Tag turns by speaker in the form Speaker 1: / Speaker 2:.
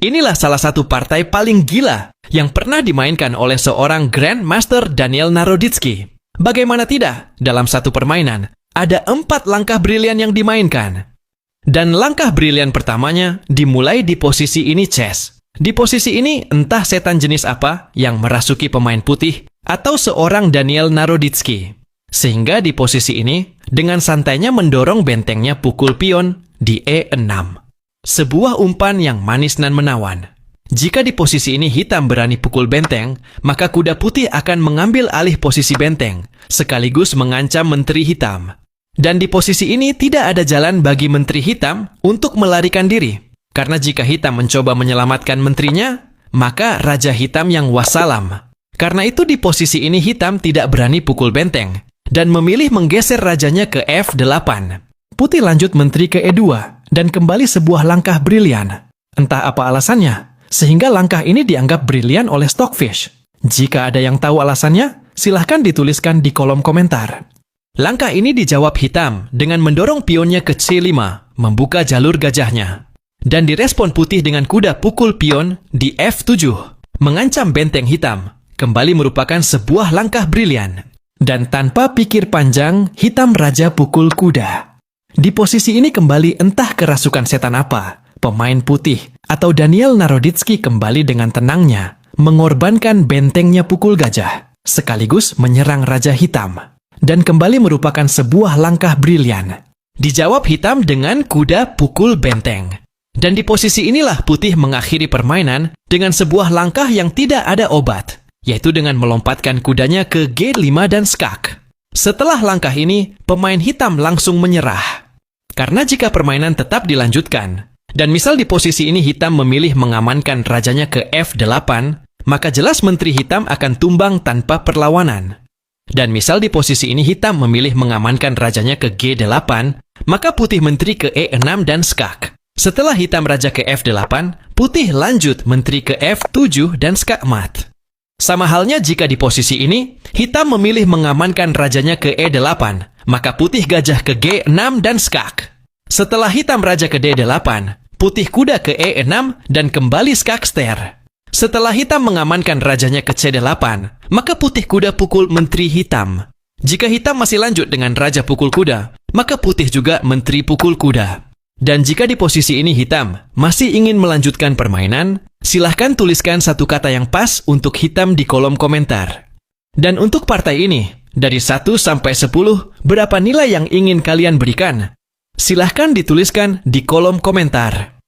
Speaker 1: Inilah salah satu partai paling gila yang pernah dimainkan oleh seorang Grandmaster Daniel Naroditsky. Bagaimana tidak, dalam satu permainan, ada 4 langkah brilian yang dimainkan. Dan langkah brilian pertamanya dimulai di posisi ini chess. Di posisi ini entah setan jenis apa yang merasuki pemain putih atau seorang Daniel Naroditsky. Sehingga di posisi ini, dengan santainya mendorong bentengnya pukul pion di E6. Sebuah umpan yang manis dan menawan. Jika di posisi ini hitam berani pukul benteng, maka kuda putih akan mengambil alih posisi benteng, sekaligus mengancam menteri hitam. Dan di posisi ini tidak ada jalan bagi menteri hitam untuk melarikan diri. Karena jika hitam mencoba menyelamatkan menterinya, maka raja hitam yang wassalam. Karena itu di posisi ini hitam tidak berani pukul benteng, dan memilih menggeser rajanya ke F8. Putih lanjut menteri ke E2, dan kembali sebuah langkah brilian. Entah apa alasannya, sehingga langkah ini dianggap brilian oleh Stockfish. Jika ada yang tahu alasannya, silahkan dituliskan di kolom komentar. Langkah ini dijawab hitam dengan mendorong pionnya ke C5, membuka jalur gajahnya. Dan direspon putih dengan kuda pukul pion di F7, mengancam benteng hitam, kembali merupakan sebuah langkah brilian. Dan tanpa pikir panjang, hitam raja pukul kuda. Di posisi ini kembali entah kerasukan setan apa, pemain putih atau Daniel Naroditsky kembali dengan tenangnya, mengorbankan bentengnya pukul gajah, sekaligus menyerang raja hitam. Dan kembali merupakan sebuah langkah brilian. Dijawab hitam dengan kuda pukul benteng. Dan di posisi inilah putih mengakhiri permainan dengan sebuah langkah yang tidak ada obat, yaitu dengan melompatkan kudanya ke G5 dan skak. Setelah langkah ini, pemain hitam langsung menyerah. Karena jika permainan tetap dilanjutkan, dan misal di posisi ini hitam memilih mengamankan rajanya ke F8, maka jelas menteri hitam akan tumbang tanpa perlawanan. Dan misal di posisi ini hitam memilih mengamankan rajanya ke G8, maka putih menteri ke E6 dan skak. Setelah hitam raja ke F8, putih lanjut menteri ke F7 dan skak mat. Sama halnya jika di posisi ini, hitam memilih mengamankan rajanya ke E8, maka putih gajah ke G6 dan skak. Setelah hitam raja ke D8, putih kuda ke E6 dan kembali skak ster. Setelah hitam mengamankan rajanya ke C8, maka putih kuda pukul menteri hitam. Jika hitam masih lanjut dengan raja pukul kuda, maka putih juga menteri pukul kuda. Dan jika di posisi ini hitam masih ingin melanjutkan permainan, silahkan tuliskan satu kata yang pas untuk hitam di kolom komentar. Dan untuk partai ini, dari 1 sampai 10, berapa nilai yang ingin kalian berikan? Silahkan dituliskan di kolom komentar.